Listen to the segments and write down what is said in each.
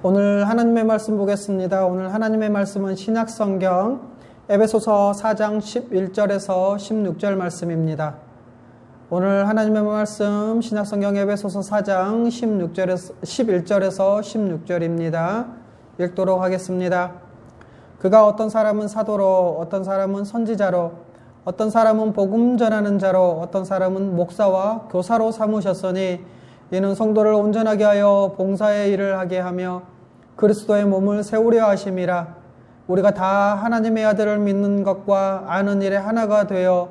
오늘 하나님의 말씀 보겠습니다. 오늘 하나님의 말씀은 신약성경 에베소서 4장 11절에서 16절 말씀입니다. 오늘 하나님의 말씀 신약성경 에베소서 4장 11절에서 16절입니다. 읽도록 하겠습니다. 그가 어떤 사람은 사도로, 어떤 사람은 선지자로, 어떤 사람은 복음 전하는 자로, 어떤 사람은 목사와 교사로 삼으셨으니 이는 성도를 온전하게 하여 봉사의 일을 하게 하며 그리스도의 몸을 세우려 하심이라. 우리가 다 하나님의 아들을 믿는 것과 아는 일에 하나가 되어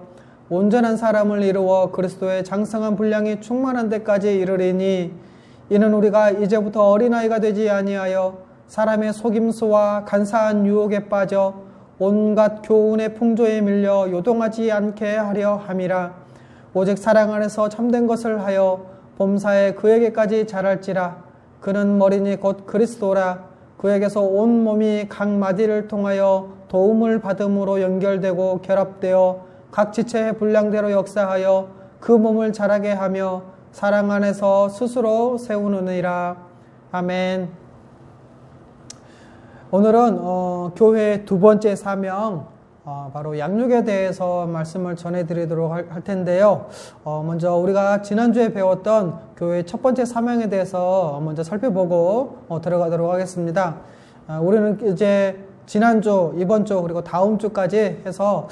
온전한 사람을 이루어 그리스도의 장성한 분량이 충만한 데까지 이르리니 이는 우리가 이제부터 어린아이가 되지 아니하여 사람의 속임수와 간사한 유혹에 빠져 온갖 교훈의 풍조에 밀려 요동하지 않게 하려 함이라. 오직 사랑 안에서 참된 것을 하여 범사에 그에게까지 자랄지라. 그는 머리니 곧 그리스도라. 그에게서 온 몸이 각 마디를 통하여 도움을 받음으로 연결되고 결합되어 각 지체의 분량대로 역사하여 그 몸을 자라게 하며 사랑 안에서 스스로 세우느니라. 아멘. 오늘은 교회의 두 번째 사명, 바로 양육에 대해서 말씀을 전해드리도록 할 텐데요. 먼저 우리가 지난주에 배웠던 교회의 첫 번째 사명에 대해서 먼저 살펴보고 들어가도록 하겠습니다. 우리는 이제 지난주, 이번주, 그리고 다음 주까지 해서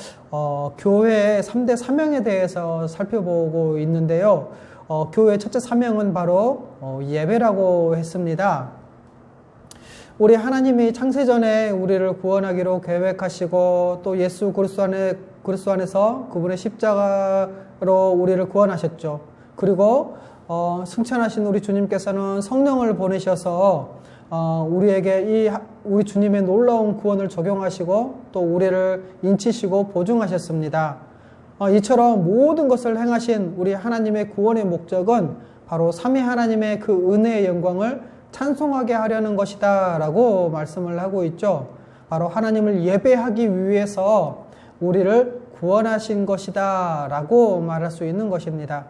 교회의 3대 사명에 대해서 살펴보고 있는데요. 교회의 첫째 사명은 바로 예배라고 했습니다. 우리 하나님이 창세전에 우리를 구원하기로 계획하시고 또 예수 그리스도 안에서 그분의 십자가로 우리를 구원하셨죠. 그리고 승천하신 우리 주님께서는 성령을 보내셔서 우리에게 우리 주님의 놀라운 구원을 적용하시고 또 우리를 인치시고 보증하셨습니다. 이처럼 모든 것을 행하신 우리 하나님의 구원의 목적은 바로 삼위 하나님의 그 은혜의 영광을 찬송하게 하려는 것이다 라고 말씀을 하고 있죠. 바로 하나님을 예배하기 위해서 우리를 구원하신 것이다 라고 말할 수 있는 것입니다.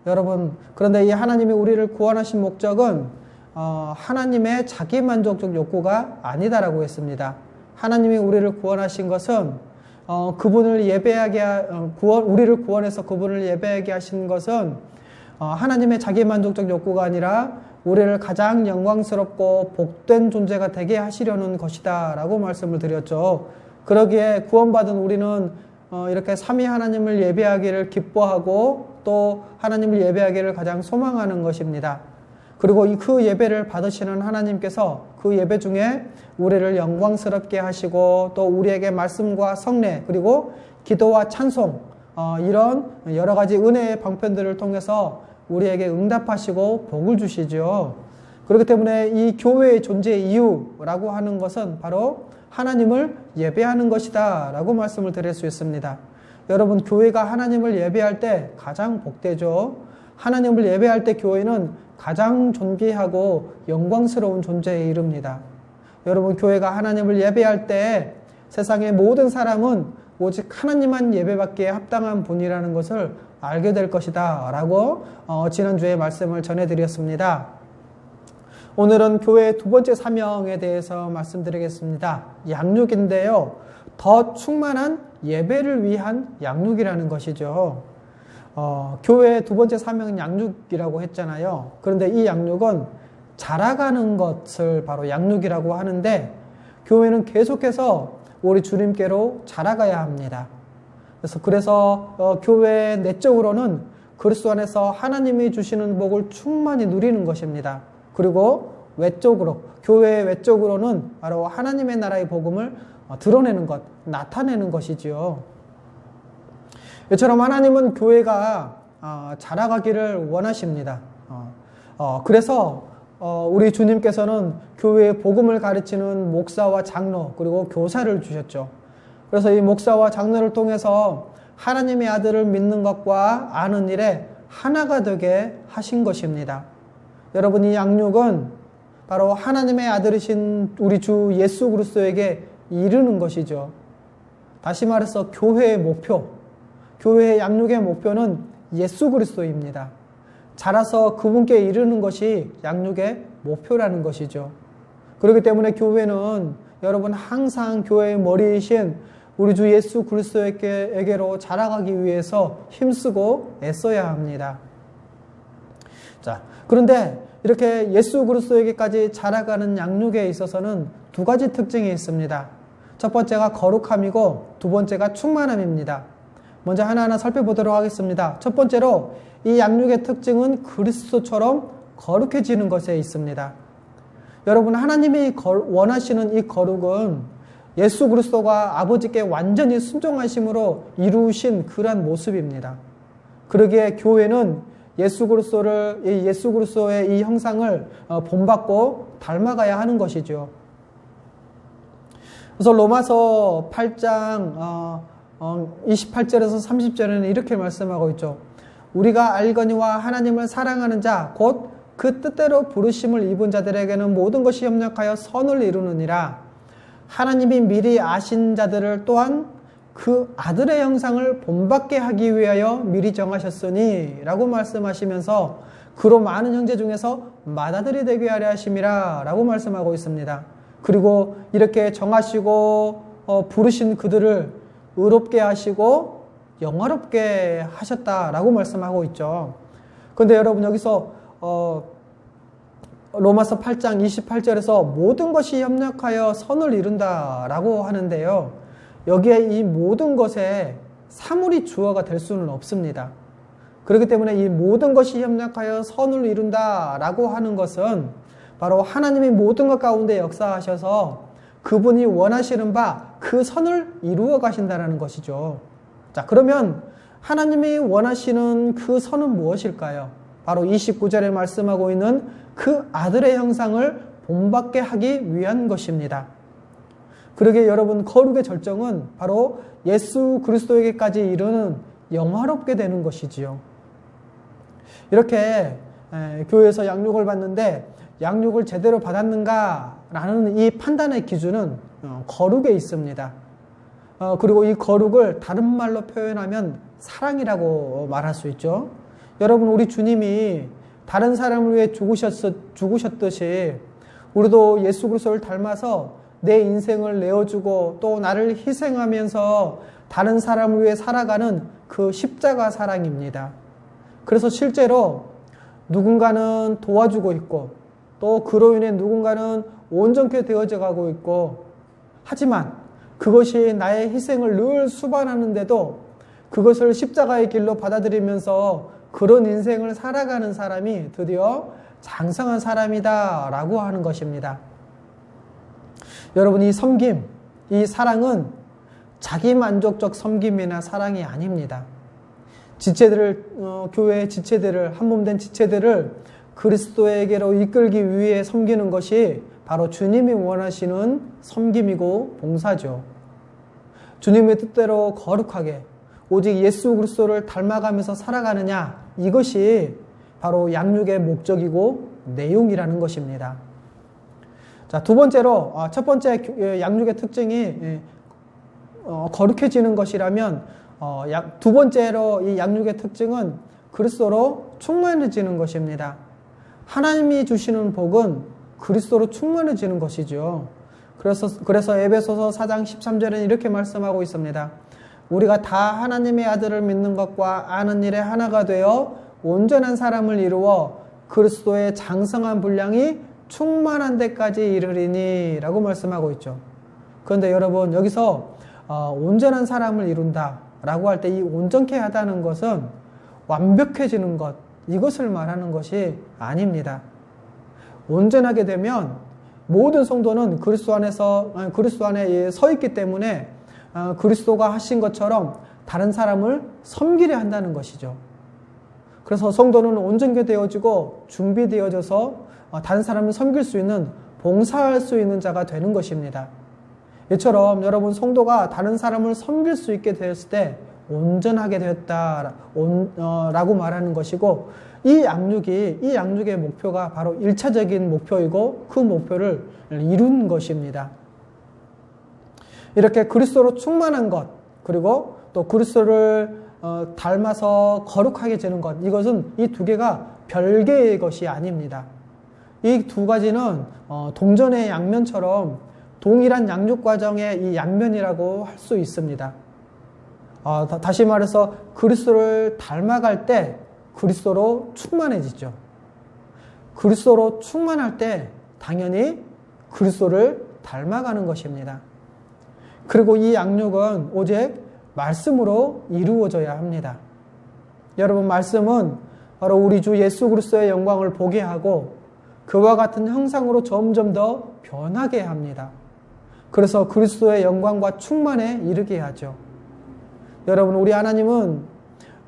여러분, 그런데 이 하나님이 우리를 구원하신 목적은 하나님의 자기만족적 욕구가 아니다라고 했습니다. 하나님이 우리를 구원하신 것은 그분을 우리를 구원해서 그분을 예배하게 하신 것은 하나님의 자기만족적 욕구가 아니라 우리를 가장 영광스럽고 복된 존재가 되게 하시려는 것이다 라고 말씀을 드렸죠. 그러기에 구원받은 우리는 이렇게 삼위 하나님을 예배하기를 기뻐하고 또 하나님을 예배하기를 가장 소망하는 것입니다. 그리고 그 예배를 받으시는 하나님께서 그 예배 중에 우리를 영광스럽게 하시고 또 우리에게 말씀과 성례 그리고 기도와 찬송 이런 여러 가지 은혜의 방편들을 통해서 우리에게 응답하시고 복을 주시죠. 그렇기 때문에 이 교회의 존재 이유라고 하는 것은 바로 하나님을 예배하는 것이다 라고 말씀을 드릴 수 있습니다. 여러분, 교회가 하나님을 예배할 때 가장 복되죠. 하나님을 예배할 때 교회는 가장 존귀하고 영광스러운 존재에 이릅니다. 여러분, 교회가 하나님을 예배할 때 세상의 모든 사람은 오직 하나님만 예배받기에 합당한 분이라는 것을 알게 될 것이다 라고 지난주에 말씀을 전해드렸습니다. 오늘은 교회의 두 번째 사명에 대해서 말씀드리겠습니다. 양육인데요. 더 충만한 예배를 위한 양육이라는 것이죠. 교회의 두 번째 사명은 양육이라고 했잖아요. 그런데 이 양육은 자라가는 것을 바로 양육이라고 하는데 교회는 계속해서 우리 주님께로 자라가야 합니다. 그래서 교회의 내적으로는 그리스도 안에서 하나님이 주시는 복을 충만히 누리는 것입니다. 그리고 외적으로, 교회의 외적으로는 바로 하나님의 나라의 복음을 드러내는 것, 나타내는 것이지요. 이처럼 하나님은 교회가 자라가기를 원하십니다. 그래서 우리 주님께서는 교회의 복음을 가르치는 목사와 장로 그리고 교사를 주셨죠. 그래서 이 목사와 장로를 통해서 하나님의 아들을 믿는 것과 아는 일에 하나가 되게 하신 것입니다. 여러분, 이 양육은 바로 하나님의 아들이신 우리 주 예수 그리스도에게 이르는 것이죠. 다시 말해서 교회의 목표, 교회의 양육의 목표는 예수 그리스도입니다. 자라서 그분께 이르는 것이 양육의 목표라는 것이죠. 그렇기 때문에 교회는 여러분 항상 교회의 머리이신 우리 주 예수 그리스도에게로 자라가기 위해서 힘쓰고 애써야 합니다. 자, 그런데 이렇게 예수 그리스도에게까지 자라가는 양육에 있어서는 두 가지 특징이 있습니다. 첫 번째가 거룩함이고 두 번째가 충만함입니다. 먼저 하나하나 살펴보도록 하겠습니다. 첫 번째로 이 양육의 특징은 그리스도처럼 거룩해지는 것에 있습니다. 여러분, 하나님이 원하시는 이 거룩은 예수 그리스도가 아버지께 완전히 순종하심으로 이루신 그러한 모습입니다. 그러기에 교회는 예수 그리스도의 이 형상을 본받고 닮아가야 하는 것이죠. 그래서 로마서 8장 28절에서 30절에는 이렇게 말씀하고 있죠. 우리가 알거니와 하나님을 사랑하는 자 곧 그 뜻대로 부르심을 입은 자들에게는 모든 것이 협력하여 선을 이루느니라. 하나님이 미리 아신 자들을 또한 그 아들의 형상을 본받게 하기 위하여 미리 정하셨으니 라고 말씀하시면서 그로 많은 형제 중에서 맏아들이 되게 하려 하심이라 라고 말씀하고 있습니다. 그리고 이렇게 정하시고 부르신 그들을 의롭게 하시고 영화롭게 하셨다라고 말씀하고 있죠. 그런데 여러분, 여기서 로마서 8장 28절에서 모든 것이 협력하여 선을 이룬다라고 하는데요. 여기에 이 모든 것에 사물이 주어가 될 수는 없습니다. 그렇기 때문에 이 모든 것이 협력하여 선을 이룬다라고 하는 것은 바로 하나님이 모든 것 가운데 역사하셔서 그분이 원하시는 바 그 선을 이루어 가신다는 것이죠. 자, 그러면 하나님이 원하시는 그 선은 무엇일까요? 바로 29절에 말씀하고 있는 그 아들의 형상을 본받게 하기 위한 것입니다. 그러기에 여러분, 거룩의 절정은 바로 예수 그리스도에게까지 이르는 영화롭게 되는 것이지요. 이렇게 교회에서 양육을 받는데 양육을 제대로 받았는가라는 이 판단의 기준은 거룩에 있습니다. 그리고 이 거룩을 다른 말로 표현하면 사랑이라고 말할 수 있죠. 여러분, 우리 주님이 다른 사람을 위해 죽으셨듯이 우리도 예수 그리스도를 닮아서 내 인생을 내어주고 또 나를 희생하면서 다른 사람을 위해 살아가는 그 십자가 사랑입니다. 그래서 실제로 누군가는 도와주고 있고 또 그로 인해 누군가는 온전케 되어져 가고 있고, 하지만 그것이 나의 희생을 늘 수반하는데도 그것을 십자가의 길로 받아들이면서 그런 인생을 살아가는 사람이 드디어 장성한 사람이다 라고 하는 것입니다. 여러분, 이 섬김, 이 사랑은 자기만족적 섬김이나 사랑이 아닙니다. 교회의 지체들을, 한몸된 지체들을 그리스도에게로 이끌기 위해 섬기는 것이 바로 주님이 원하시는 섬김이고 봉사죠. 주님의 뜻대로 거룩하게 오직 예수 그리스도를 닮아가면서 살아가느냐, 이것이 바로 양육의 목적이고 내용이라는 것입니다. 자, 두 번째로, 첫 번째 양육의 특징이 거룩해지는 것이라면, 두 번째로 이 양육의 특징은 그리스도로 충만해지는 것입니다. 하나님이 주시는 복은 그리스도로 충만해지는 것이죠. 그래서 에베소서 4장 13절에는 이렇게 말씀하고 있습니다. 우리가 다 하나님의 아들을 믿는 것과 아는 일에 하나가 되어 온전한 사람을 이루어 그리스도의 장성한 분량이 충만한 데까지 이르리니 라고 말씀하고 있죠. 그런데 여러분, 여기서 온전한 사람을 이룬다 라고 할 때 이 온전케 하다는 것은 완벽해지는 것, 이것을 말하는 것이 아닙니다. 온전하게 되면 모든 성도는 그리스도 안에 서 있기 때문에 그리스도가 하신 것처럼 다른 사람을 섬기려 한다는 것이죠. 그래서 성도는 온전케 되어지고 준비되어져서 다른 사람을 섬길 수 있는, 봉사할 수 있는 자가 되는 것입니다. 이처럼 여러분, 성도가 다른 사람을 섬길 수 있게 되었을 때 온전하게 되었다라고 말하는 것이고, 이 양육의 목표가 바로 1차적인 목표이고 그 목표를 이룬 것입니다. 이렇게 그리스도로 충만한 것, 그리고 또 그리스도를 닮아서 거룩하게 되는 것, 이것은 이 두 개가 별개의 것이 아닙니다. 이 두 가지는 동전의 양면처럼 동일한 양육 과정의 이 양면이라고 할 수 있습니다. 다시 말해서 그리스도를 닮아갈 때 그리스도로 충만해지죠. 그리스도로 충만할 때 당연히 그리스도를 닮아가는 것입니다. 그리고 이 양육은 오직 말씀으로 이루어져야 합니다. 여러분, 말씀은 바로 우리 주 예수 그리스도의 영광을 보게 하고 그와 같은 형상으로 점점 더 변하게 합니다. 그래서 그리스도의 영광과 충만에 이르게 하죠. 여러분, 우리 하나님은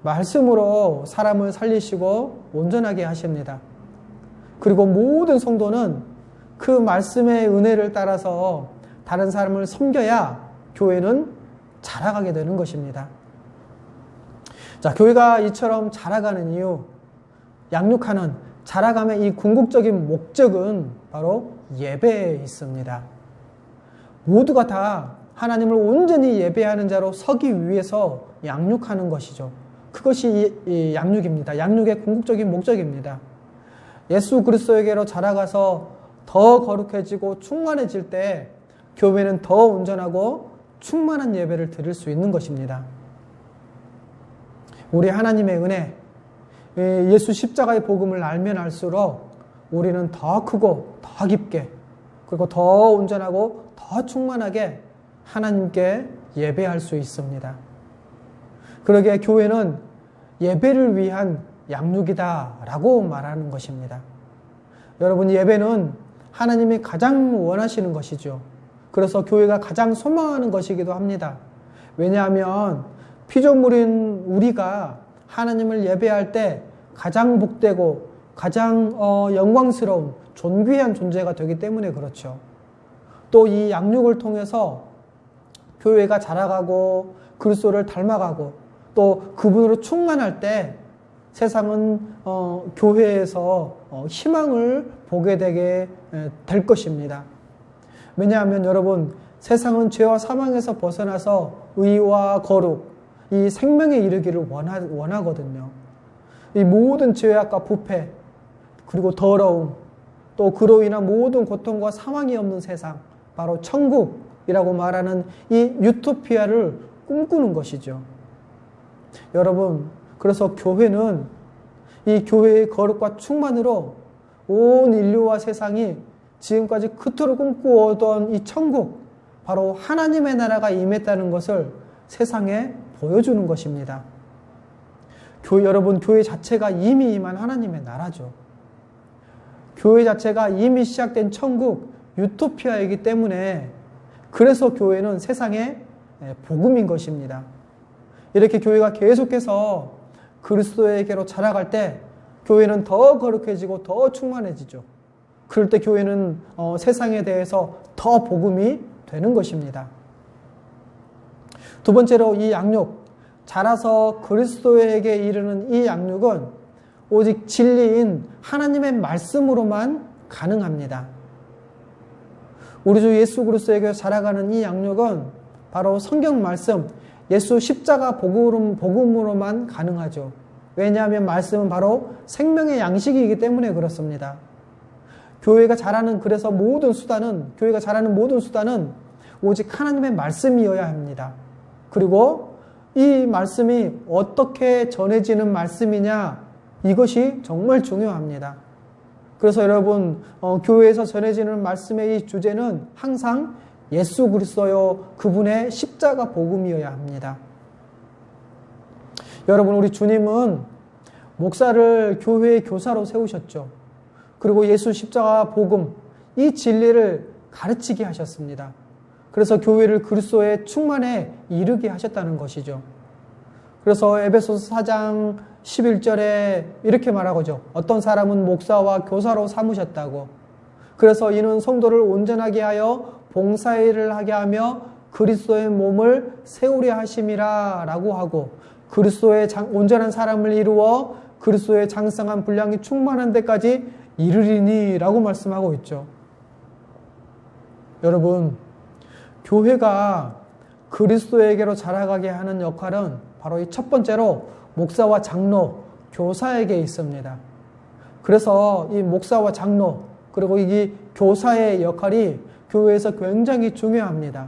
말씀으로 사람을 살리시고 온전하게 하십니다. 그리고 모든 성도는 그 말씀의 은혜를 따라서 다른 사람을 섬겨야 교회는 자라가게 되는 것입니다. 자, 교회가 이처럼 자라가는 이유, 양육하는, 자라감의 이 궁극적인 목적은 바로 예배에 있습니다. 모두가 다 하나님을 온전히 예배하는 자로 서기 위해서 양육하는 것이죠. 그것이 이 양육입니다. 양육의 궁극적인 목적입니다. 예수 그리스도에게로 자라가서 더 거룩해지고 충만해질 때 교회는 더 온전하고 충만한 예배를 드릴 수 있는 것입니다. 우리 하나님의 은혜, 예수 십자가의 복음을 알면 알수록 우리는 더 크고 더 깊게 그리고 더 온전하고 더 충만하게 하나님께 예배할 수 있습니다. 그러기에 교회는 예배를 위한 양육이다라고 말하는 것입니다. 여러분, 예배는 하나님이 가장 원하시는 것이죠. 그래서 교회가 가장 소망하는 것이기도 합니다. 왜냐하면 피조물인 우리가 하나님을 예배할 때 가장 복되고 가장 영광스러운 존귀한 존재가 되기 때문에 그렇죠. 또 이 양육을 통해서 교회가 자라가고 그리스도를 닮아가고 또 그분으로 충만할 때 세상은 교회에서 희망을 보게 되게 될 것입니다. 왜냐하면 여러분, 세상은 죄와 사망에서 벗어나서 의와 거룩, 이 생명에 이르기를 원하거든요. 이 모든 죄악과 부패, 그리고 더러움, 또 그로 인한 모든 고통과 사망이 없는 세상, 바로 천국이라고 말하는 이 유토피아를 꿈꾸는 것이죠. 여러분, 그래서 교회는 이 교회의 거룩과 충만으로 온 인류와 세상이 지금까지 그토록 꿈꾸어던 이 천국, 바로 하나님의 나라가 임했다는 것을 세상에 보여주는 것입니다. 여러분, 교회 자체가 이미 임한 하나님의 나라죠. 교회 자체가 이미 시작된 천국, 유토피아이기 때문에 그래서 교회는 세상의 복음인 것입니다. 이렇게 교회가 계속해서 그리스도에게로 자라갈 때 교회는 더 거룩해지고 더 충만해지죠. 그럴 때 교회는 세상에 대해서 더 복음이 되는 것입니다. 두 번째로 이 양육, 자라서 그리스도에게 이르는 이 양육은 오직 진리인 하나님의 말씀으로만 가능합니다. 우리 주 예수 그리스도에게 자라가는 이 양육은 바로 성경 말씀, 예수 십자가 복음으로만 가능하죠. 왜냐하면 말씀은 바로 생명의 양식이기 때문에 그렇습니다. 교회가 자라는 모든 수단은 오직 하나님의 말씀이어야 합니다. 그리고 이 말씀이 어떻게 전해지는 말씀이냐, 이것이 정말 중요합니다. 그래서 여러분, 교회에서 전해지는 말씀의 이 주제는 항상 예수 그리스도요, 그분의 십자가 복음이어야 합니다. 여러분, 우리 주님은 목사를 교회의 교사로 세우셨죠. 그리고 예수 십자가 복음, 이 진리를 가르치게 하셨습니다. 그래서 교회를 그리스도의 충만에 이르게 하셨다는 것이죠. 그래서 에베소서 4장 11절에 이렇게 말하고죠. 어떤 사람은 목사와 교사로 삼으셨다고. 그래서 이는 성도를 온전하게 하여 봉사일을 하게 하며 그리스도의 몸을 세우려 하심이라 라고 하고, 그리스도의 온전한 사람을 이루어 그리스도의 장성한 분량이 충만한 데까지 이르리니 라고 말씀하고 있죠. 여러분, 교회가 그리스도에게로 자라가게 하는 역할은 바로 이 첫 번째로 목사와 장로, 교사에게 있습니다. 그래서 이 목사와 장로, 그리고 이 교사의 역할이 교회에서 굉장히 중요합니다.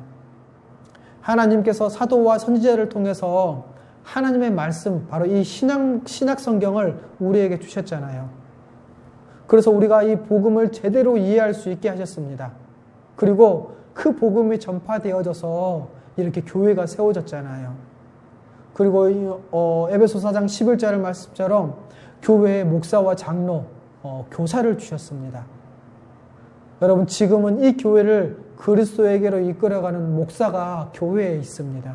하나님께서 사도와 선지자를 통해서 하나님의 말씀, 바로 이 신약 성경을 우리에게 주셨잖아요. 그래서 우리가 이 복음을 제대로 이해할 수 있게 하셨습니다. 그리고 그 복음이 전파되어져서 이렇게 교회가 세워졌잖아요. 그리고 에베소 4장 11절 말씀처럼 교회의 목사와 장로, 교사를 주셨습니다. 여러분, 지금은 이 교회를 그리스도에게로 이끌어가는 목사가 교회에 있습니다.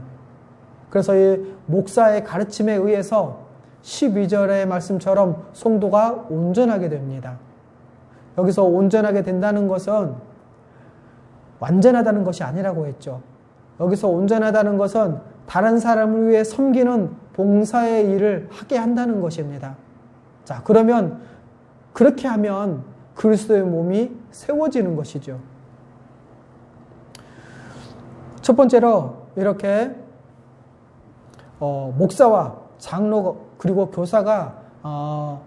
그래서 이 목사의 가르침에 의해서 12절의 말씀처럼 성도가 온전하게 됩니다. 여기서 온전하게 된다는 것은 완전하다는 것이 아니라고 했죠. 여기서 온전하다는 것은 다른 사람을 위해 섬기는 봉사의 일을 하게 한다는 것입니다. 자, 그러면 그렇게 하면 그리스도의 몸이 세워지는 것이죠. 첫 번째로 이렇게 목사와 장로 그리고 교사가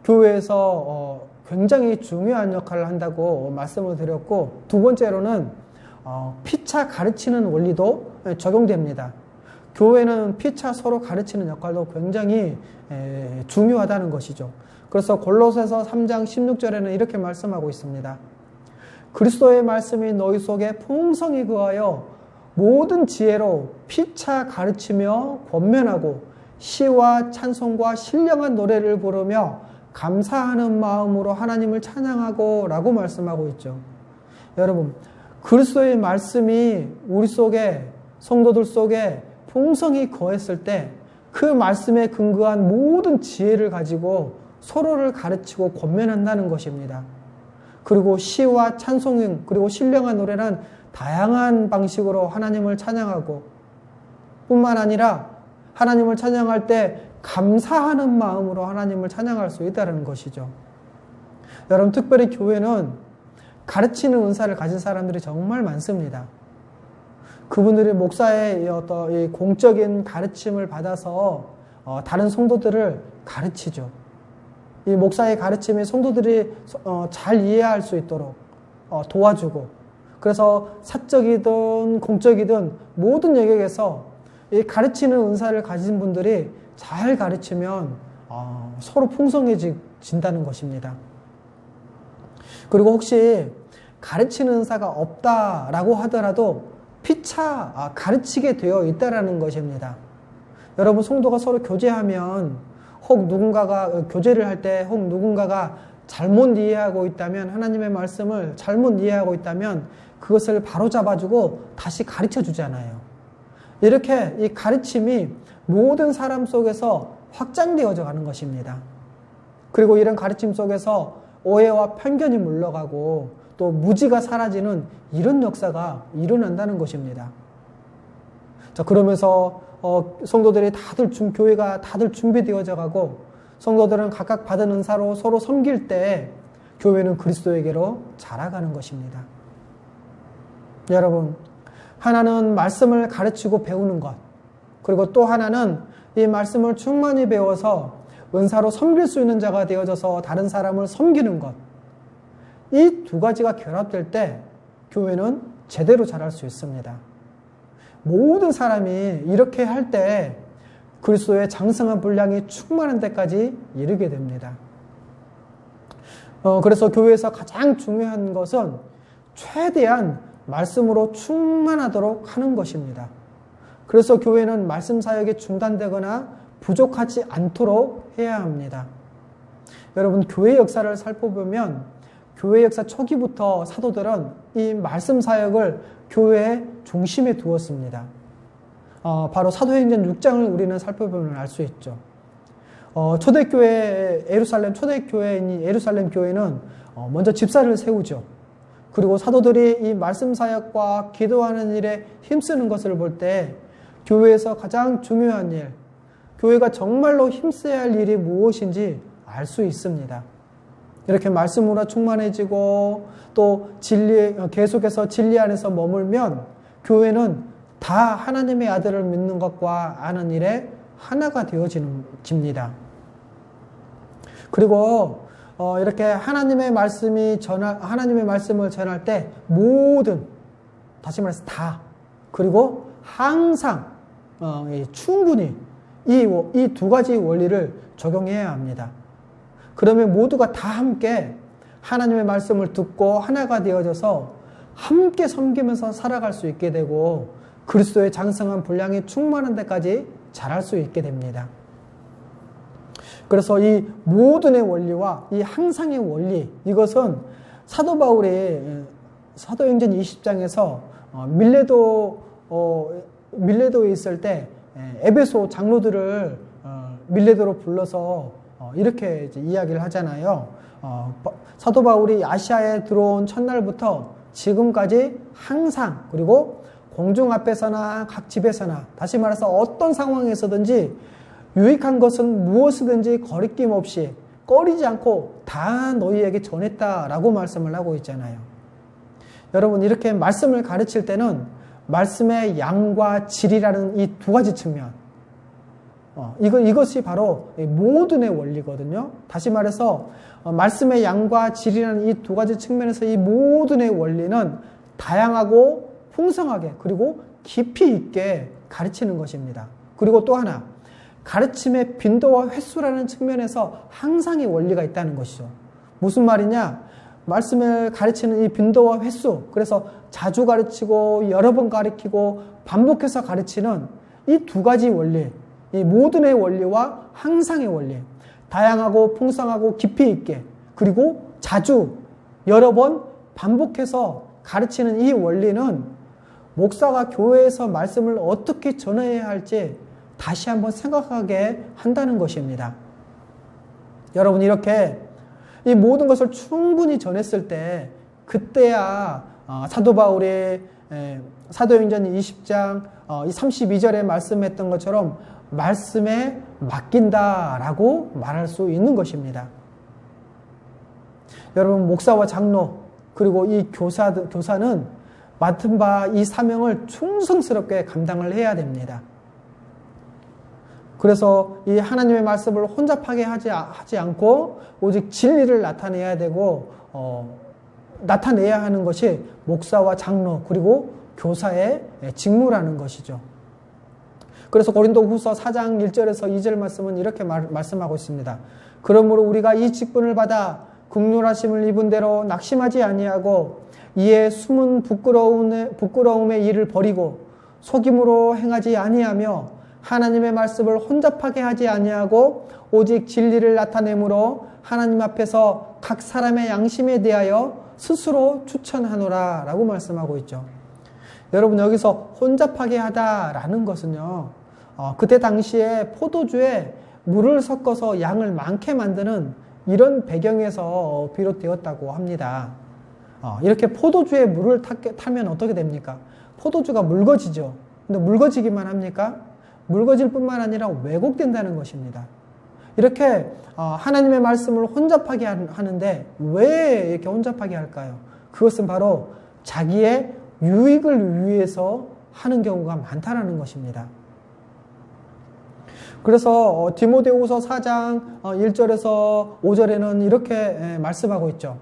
교회에서 굉장히 중요한 역할을 한다고 말씀을 드렸고, 두 번째로는 피차 가르치는 원리도 적용됩니다. 교회는 피차 서로 가르치는 역할도 굉장히 중요하다는 것이죠. 그래서 골로새서 3장 16절에는 이렇게 말씀하고 있습니다. 그리스도의 말씀이 너희 속에 풍성히 거하여 모든 지혜로 피차 가르치며 권면하고 시와 찬송과 신령한 노래를 부르며 감사하는 마음으로 하나님을 찬양하고 라고 말씀하고 있죠. 여러분, 그리스도의 말씀이 우리 속에, 성도들 속에 풍성히 거했을 때 그 말씀에 근거한 모든 지혜를 가지고 서로를 가르치고 권면한다는 것입니다. 그리고 시와 찬송, 그리고 신령한 노래는 다양한 방식으로 하나님을 찬양하고, 뿐만 아니라 하나님을 찬양할 때 감사하는 마음으로 하나님을 찬양할 수 있다는 것이죠. 여러분, 특별히 교회는 가르치는 은사를 가진 사람들이 정말 많습니다. 그분들이 목사의 어떤 공적인 가르침을 받아서 다른 성도들을 가르치죠. 이 목사의 가르침이 성도들이 잘 이해할 수 있도록 도와주고, 그래서 사적이든 공적이든 모든 영역에서 이 가르치는 은사를 가진 분들이 잘 가르치면 서로 풍성해진다는 것입니다. 그리고 혹시 가르치는 은사가 없다라고 하더라도 피차 가르치게 되어 있다라는 것입니다. 여러분, 성도가 서로 교제하면, 혹 누군가가 교제를 할 때 혹 누군가가 잘못 이해하고 있다면, 하나님의 말씀을 잘못 이해하고 있다면 그것을 바로잡아주고 다시 가르쳐 주잖아요. 이렇게 이 가르침이 모든 사람 속에서 확장되어져 가는 것입니다. 그리고 이런 가르침 속에서 오해와 편견이 물러가고 또 무지가 사라지는 이런 역사가 일어난다는 것입니다. 자, 그러면서 성도들이 교회가 다들 준비되어져 가고, 성도들은 각각 받은 은사로 서로 섬길 때 교회는 그리스도에게로 자라가는 것입니다. 여러분, 하나는 말씀을 가르치고 배우는 것, 그리고 또 하나는 이 말씀을 충만히 배워서 은사로 섬길 수 있는 자가 되어져서 다른 사람을 섬기는 것, 이 두 가지가 결합될 때 교회는 제대로 자랄 수 있습니다. 모든 사람이 이렇게 할 때 그리스도의 장성한 분량이 충만한 데까지 이르게 됩니다. 그래서 교회에서 가장 중요한 것은 최대한 말씀으로 충만하도록 하는 것입니다. 그래서 교회는 말씀 사역이 중단되거나 부족하지 않도록 해야 합니다. 여러분, 교회 역사를 살펴보면 교회 역사 초기부터 사도들은 이 말씀 사역을 교회의 중심에 두었습니다. 바로 사도행전 6장을 우리는 살펴보면 알 수 있죠. 초대교회, 초대교회인 예루살렘 교회는 먼저 집사를 세우죠. 그리고 사도들이 이 말씀 사역과 기도하는 일에 힘쓰는 것을 볼 때 교회에서 가장 중요한 일, 교회가 정말로 힘써야 할 일이 무엇인지 알 수 있습니다. 이렇게 말씀으로 충만해지고 또 계속해서 진리 안에서 머물면 교회는 다 하나님의 아들을 믿는 것과 아는 일에 하나가 되어집니다. 그리고 이렇게 하나님의 말씀을 전할 때 모든, 다시 말해서 다, 그리고 항상 충분히 이 두 가지 원리를 적용해야 합니다. 그러면 모두가 다 함께 하나님의 말씀을 듣고 하나가 되어져서 함께 섬기면서 살아갈 수 있게 되고 그리스도의 장성한 분량이 충만한 데까지 자랄 수 있게 됩니다. 그래서 이 모든의 원리와 이 항상의 원리, 이것은 사도 바울이 사도행전 20장에서 밀레도에 있을 때 에베소 장로들을 밀레도로 불러서 이렇게 이제 이야기를 하잖아요. 사도 바울이 아시아에 들어온 첫날부터 지금까지 항상, 그리고 공중 앞에서나 각 집에서나, 다시 말해서 어떤 상황에서든지 유익한 것은 무엇이든지 거리낌 없이 꺼리지 않고 다 너희에게 전했다라고 말씀을 하고 있잖아요. 여러분, 이렇게 말씀을 가르칠 때는 말씀의 양과 질이라는 이 두 가지 측면, 이것이 바로 모든의 원리거든요. 다시 말해서 말씀의 양과 질이라는 이 두 가지 측면에서 이 모든의 원리는 다양하고 풍성하게, 그리고 깊이 있게 가르치는 것입니다. 그리고 또 하나, 가르침의 빈도와 횟수라는 측면에서 항상의 원리가 있다는 것이죠. 무슨 말이냐? 말씀을 가르치는 이 빈도와 횟수, 그래서 자주 가르치고 여러 번 가르치고 반복해서 가르치는 이 두 가지 원리, 이 모든의 원리와 항상의 원리, 다양하고 풍성하고 깊이 있게, 그리고 자주 여러 번 반복해서 가르치는 이 원리는 목사가 교회에서 말씀을 어떻게 전해야 할지 다시 한번 생각하게 한다는 것입니다. 여러분, 이렇게 이 모든 것을 충분히 전했을 때 그때야 사도 바울이 사도행전 20장 32절에 말씀했던 것처럼 말씀에 맡긴다라고 말할 수 있는 것입니다. 여러분, 목사와 장로 그리고 이 교사는 맡은 바 이 사명을 충성스럽게 감당을 해야 됩니다. 그래서 이 하나님의 말씀을 혼잡하게 하지 않고 오직 진리를 나타내야 되고 나타내야 하는 것이 목사와 장로 그리고 교사의 직무라는 것이죠. 그래서 고린도후서 4장 1절에서 2절 말씀은 이렇게 말씀하고 있습니다. 그러므로 우리가 이 직분을 받아 긍휼하심을 입은 대로 낙심하지 아니하고 이에 숨은 부끄러움의 일을 버리고 속임으로 행하지 아니하며 하나님의 말씀을 혼잡하게 하지 아니하고 오직 진리를 나타내므로 하나님 앞에서 각 사람의 양심에 대하여 스스로 추천하노라 라고 말씀하고 있죠. 여러분, 여기서 혼잡하게 하다라는 것은요, 그때 당시에 포도주에 물을 섞어서 양을 많게 만드는 이런 배경에서 비롯되었다고 합니다. 이렇게 포도주에 물을 타면 어떻게 됩니까? 포도주가 묽어지죠. 근데 묽어지기만 합니까? 묽어질 뿐만 아니라 왜곡된다는 것입니다. 이렇게 하나님의 말씀을 혼잡하게 하는데 왜 이렇게 혼잡하게 할까요? 그것은 바로 자기의 유익을 위해서 하는 경우가 많다는 것입니다. 그래서 디모데후서 4장 1절에서 5절에는 이렇게 말씀하고 있죠.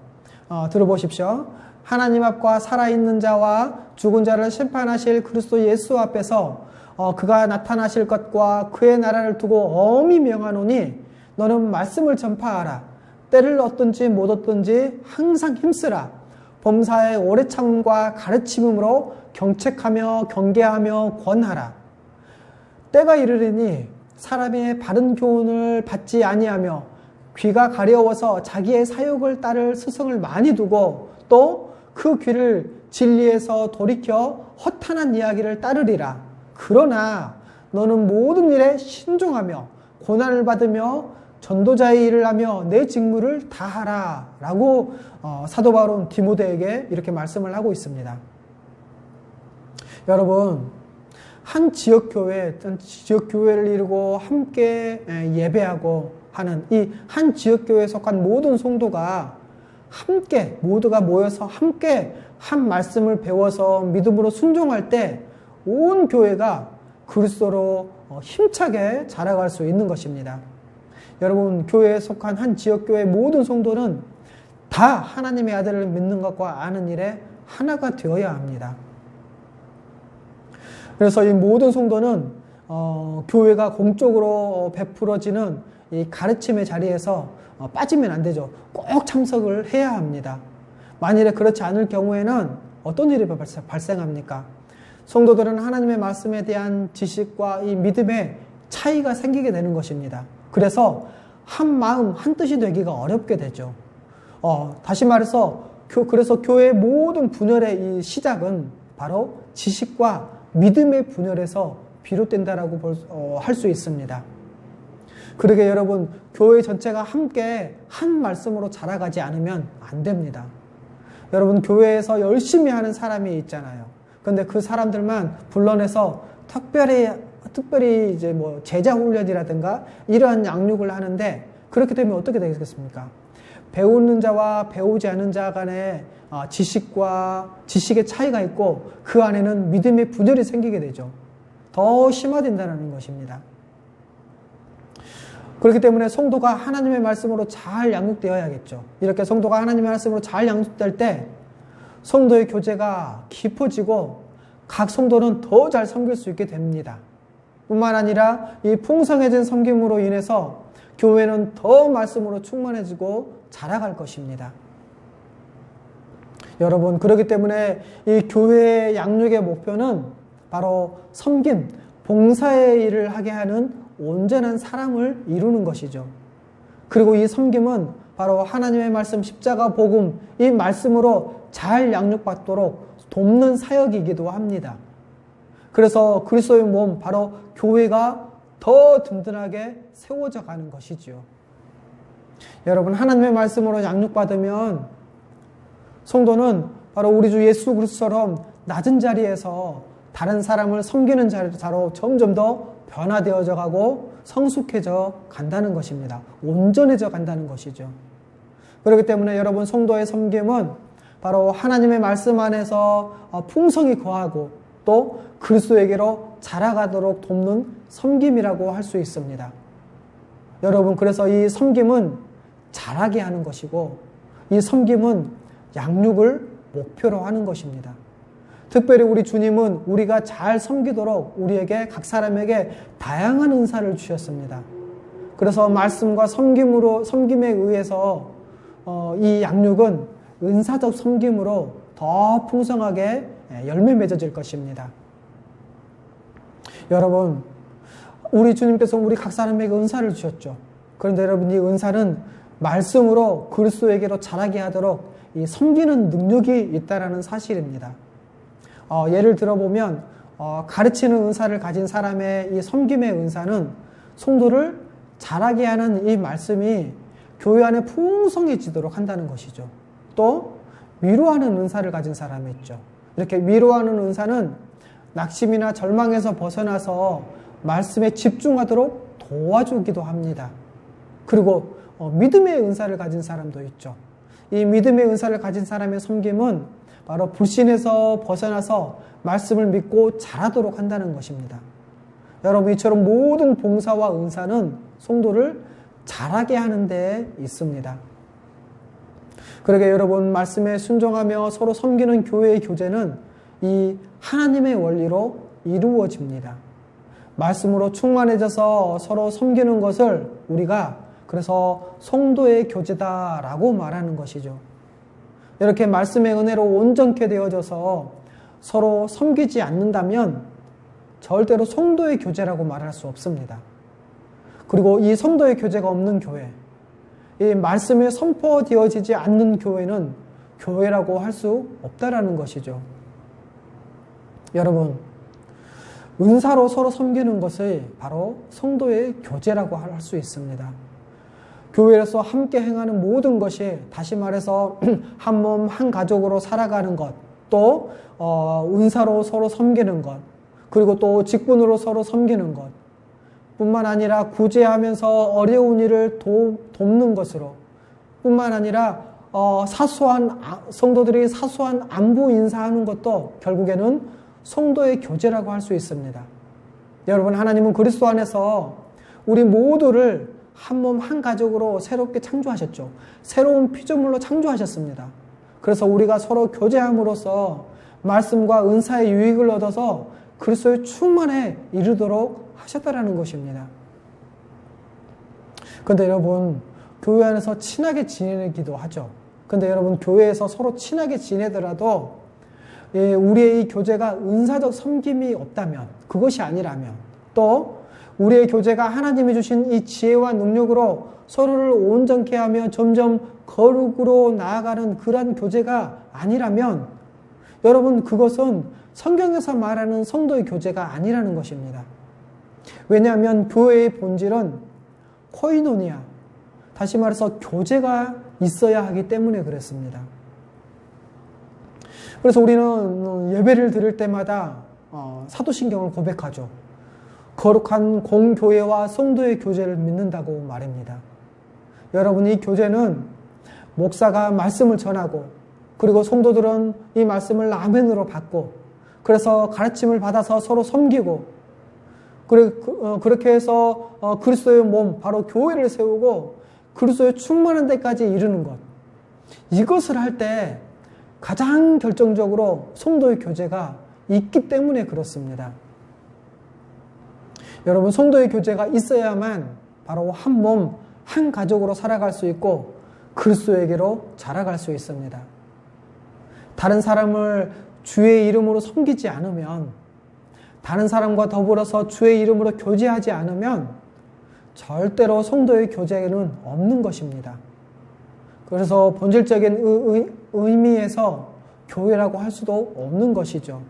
들어보십시오. 하나님 앞과 살아있는 자와 죽은 자를 심판하실 그리스도 예수 앞에서 그가 나타나실 것과 그의 나라를 두고 엄히 명하노니 너는 말씀을 전파하라. 때를 얻든지 못 얻든지 항상 힘쓰라. 범사의 오래 참음과 가르침으로 경책하며 경계하며 권하라. 때가 이르리니 사람의 바른 교훈을 받지 아니하며 귀가 가려워서 자기의 사욕을 따를 스승을 많이 두고 또 그 귀를 진리에서 돌이켜 허탄한 이야기를 따르리라. 그러나 너는 모든 일에 신중하며 고난을 받으며 전도자의 일을 하며 내 직무를 다하라 라고 사도 바울은 디모데에게 이렇게 말씀을 하고 있습니다. 여러분, 한 지역교회를 이루고 함께 예배하고 하는 이 한 지역교회에 속한 모든 성도가 함께 모두가 모여서 함께 한 말씀을 배워서 믿음으로 순종할 때 온 교회가 그리스도로 힘차게 자라갈 수 있는 것입니다. 여러분, 교회에 속한 한 지역교회 모든 성도는 다 하나님의 아들을 믿는 것과 아는 일에 하나가 되어야 합니다. 그래서 이 모든 성도는 교회가 공적으로 베풀어지는 이 가르침의 자리에서 빠지면 안 되죠. 꼭 참석을 해야 합니다. 만일에 그렇지 않을 경우에는 어떤 일이 발생합니까? 성도들은 하나님의 말씀에 대한 지식과 이 믿음의 차이가 생기게 되는 것입니다. 그래서 한 마음, 한 뜻이 되기가 어렵게 되죠. 다시 말해서 그래서 교회의 모든 분열의 이 시작은 바로 지식과 믿음의 분열에서 비롯된다라고 할 수 있습니다. 그러게 여러분, 교회 전체가 함께 한 말씀으로 자라가지 않으면 안 됩니다. 여러분, 교회에서 열심히 하는 사람이 있잖아요. 그런데 그 사람들만 불러내서 특별히 이제 뭐 제자 훈련이라든가 이러한 양육을 하는데, 그렇게 되면 어떻게 되겠습니까? 배우는 자와 배우지 않는 자 간에 지식의 차이가 있고 그 안에는 믿음의 분열이 생기게 되죠. 더 심화된다는 것입니다. 그렇기 때문에 성도가 하나님의 말씀으로 잘 양육되어야겠죠. 이렇게 성도가 하나님의 말씀으로 잘 양육될 때 성도의 교제가 깊어지고 각 성도는 더 잘 섬길 수 있게 됩니다. 뿐만 아니라 이 풍성해진 섬김으로 인해서 교회는 더 말씀으로 충만해지고 자라갈 것입니다. 여러분, 그렇기 때문에 이 교회의 양육의 목표는 바로 섬김, 봉사의 일을 하게 하는 온전한 사람을 이루는 것이죠. 그리고 이 섬김은 바로 하나님의 말씀, 십자가 복음, 이 말씀으로 잘 양육받도록 돕는 사역이기도 합니다. 그래서 그리스도의 몸, 바로 교회가 더 든든하게 세워져 가는 것이지요. 여러분, 하나님의 말씀으로 양육받으면 성도는 바로 우리 주 예수 그리스도처럼 낮은 자리에서 다른 사람을 섬기는 자로 점점 더 변화되어져 가고 성숙해져 간다는 것입니다. 온전해져 간다는 것이죠. 그렇기 때문에 여러분, 성도의 섬김은 바로 하나님의 말씀 안에서 풍성히 거하고 또 그리스도에게로 자라가도록 돕는 섬김이라고 할 수 있습니다. 여러분, 그래서 이 섬김은 자라게 하는 것이고 이 섬김은 양육을 목표로 하는 것입니다. 특별히 우리 주님은 우리가 잘 섬기도록 우리에게, 각 사람에게 다양한 은사를 주셨습니다. 그래서 말씀과 섬김에 의해서 이 양육은 은사적 섬김으로 더 풍성하게 열매 맺어질 것입니다. 여러분, 우리 주님께서 우리 각 사람에게 은사를 주셨죠. 그런데 여러분, 이 은사는 말씀으로 그리스도에게로 자라게 하도록 이 섬기는 능력이 있다라는 사실입니다. 예를 들어보면 가르치는 은사를 가진 사람의 이 섬김의 은사는 성도를 자라게 하는 이 말씀이 교회 안에 풍성해지도록 한다는 것이죠. 또 위로하는 은사를 가진 사람이 있죠. 이렇게 위로하는 은사는 낙심이나 절망에서 벗어나서 말씀에 집중하도록 도와주기도 합니다. 그리고 믿음의 은사를 가진 사람도 있죠. 이 믿음의 은사를 가진 사람의 섬김은 바로 불신에서 벗어나서 말씀을 믿고 자라도록 한다는 것입니다. 여러분, 이처럼 모든 봉사와 은사는 성도를 자라게 하는 데 있습니다. 그러게 여러분, 말씀에 순종하며 서로 섬기는 교회의 교제는 이 하나님의 원리로 이루어집니다. 말씀으로 충만해져서 서로 섬기는 것을 우리가 그래서 성도의 교제다라고 말하는 것이죠. 이렇게 말씀의 은혜로 온전케 되어져서 서로 섬기지 않는다면 절대로 성도의 교제라고 말할 수 없습니다. 그리고 이 성도의 교제가 없는 교회, 이 말씀에 선포되어지지 않는 교회는 교회라고 할 수 없다라는 것이죠. 여러분, 은사로 서로 섬기는 것을 바로 성도의 교제라고 할 수 있습니다. 교회에서 함께 행하는 모든 것이, 다시 말해서 한 몸, 한 가족으로 살아가는 것, 또 은사로 서로 섬기는 것, 그리고 또 직분으로 서로 섬기는 것 뿐만 아니라 구제하면서 어려운 일을 돕는 것으로 뿐만 아니라 성도들이 사소한 안부 인사하는 것도 결국에는 성도의 교제라고 할 수 있습니다. 여러분, 하나님은 그리스도 안에서 우리 모두를 한 몸 한 가족으로 새롭게 창조하셨죠. 새로운 피조물로 창조하셨습니다. 그래서 우리가 서로 교제함으로써 말씀과 은사의 유익을 얻어서 그리스도의 충만에 이르도록 하셨다라는 것입니다. 그런데 여러분, 교회 안에서 친하게 지내기도 하죠. 그런데 여러분, 교회에서 서로 친하게 지내더라도 우리의 이 교제가 은사적 섬김이 없다면, 그것이 아니라면, 또 우리의 교제가 하나님이 주신 이 지혜와 능력으로 서로를 온전케 하며 점점 거룩으로 나아가는 그러한 교제가 아니라면, 여러분, 그것은 성경에서 말하는 성도의 교제가 아니라는 것입니다. 왜냐하면 교회의 본질은 코이노니아, 다시 말해서 교제가 있어야 하기 때문에 그랬습니다. 그래서 우리는 예배를 드릴 때마다 사도신경을 고백하죠. 거룩한 공교회와 성도의 교제를 믿는다고 말입니다. 여러분, 이 교제는 목사가 말씀을 전하고, 그리고 성도들은 이 말씀을 아멘으로 받고, 그래서 가르침을 받아서 서로 섬기고, 그렇게 해서 그리스도의 몸, 바로 교회를 세우고 그리스도의 충만한 데까지 이르는 것, 이것을 할 때 가장 결정적으로 성도의 교제가 있기 때문에 그렇습니다. 여러분, 성도의 교제가 있어야만 바로 한 몸, 한 가족으로 살아갈 수 있고 그리스도에게로 자라갈 수 있습니다. 다른 사람을 주의 이름으로 섬기지 않으면, 다른 사람과 더불어서 주의 이름으로 교제하지 않으면 절대로 성도의 교제는 없는 것입니다. 그래서 본질적인 의미에서 교회라고 할 수도 없는 것이죠.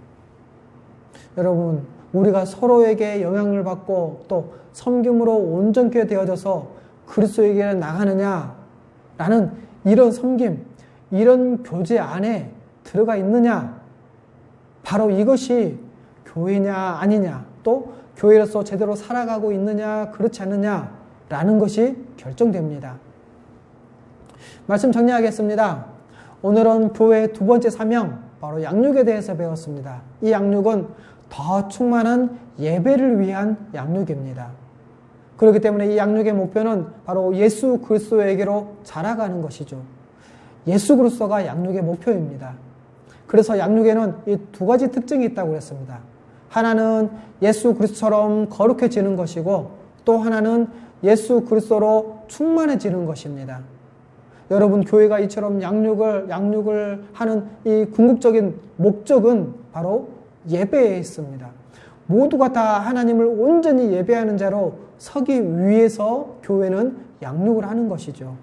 여러분, 우리가 서로에게 영향을 받고 또 섬김으로 온전케 되어져서 그리스도에게 나가느냐라는 이런 섬김, 이런 교제 안에 들어가 있느냐, 바로 이것이 교회냐 아니냐, 또 교회로서 제대로 살아가고 있느냐 그렇지 않느냐라는 것이 결정됩니다. 말씀 정리하겠습니다. 오늘은 교회의 두 번째 사명, 바로 양육에 대해서 배웠습니다. 이 양육은 더 충만한 예배를 위한 양육입니다. 그렇기 때문에 이 양육의 목표는 바로 예수 그리스도에게로 자라가는 것이죠. 예수 그리스도가 양육의 목표입니다. 그래서 양육에는 이 두 가지 특징이 있다고 했습니다. 하나는 예수 그리스도처럼 거룩해지는 것이고, 또 하나는 예수 그리스도로 충만해지는 것입니다. 여러분, 교회가 이처럼 양육을 하는 이 궁극적인 목적은 바로 예배에 있습니다. 모두가 다 하나님을 온전히 예배하는 자로 서기 위해서 교회는 양육을 하는 것이죠.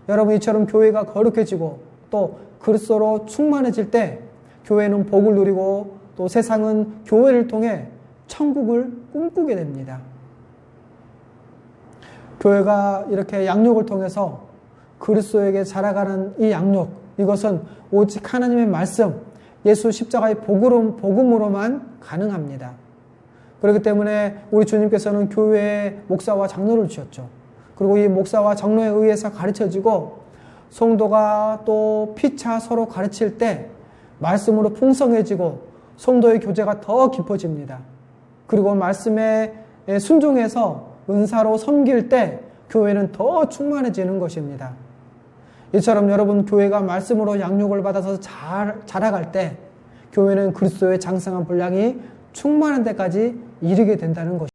여러분, 이처럼 교회가 거룩해지고 또 그리스도로 충만해질 때 교회는 복을 누리고 또 세상은 교회를 통해 천국을 꿈꾸게 됩니다. 교회가 이렇게 양육을 통해서 그리스도에게 자라가는 이 양육, 이것은 오직 하나님의 말씀, 예수 십자가의 복음으로만 가능합니다. 그렇기 때문에 우리 주님께서는 교회에 목사와 장로를 주셨죠. 그리고 이 목사와 장로에 의해서 가르쳐지고, 성도가 또 피차 서로 가르칠 때 말씀으로 풍성해지고 성도의 교제가 더 깊어집니다. 그리고 말씀에 순종해서 은사로 섬길 때 교회는 더 충만해지는 것입니다. 이처럼 여러분, 교회가 말씀으로 양육을 받아서 자라갈 때 교회는 그리스도의 장성한 분량이 충만한 데까지 이르게 된다는 것입니다.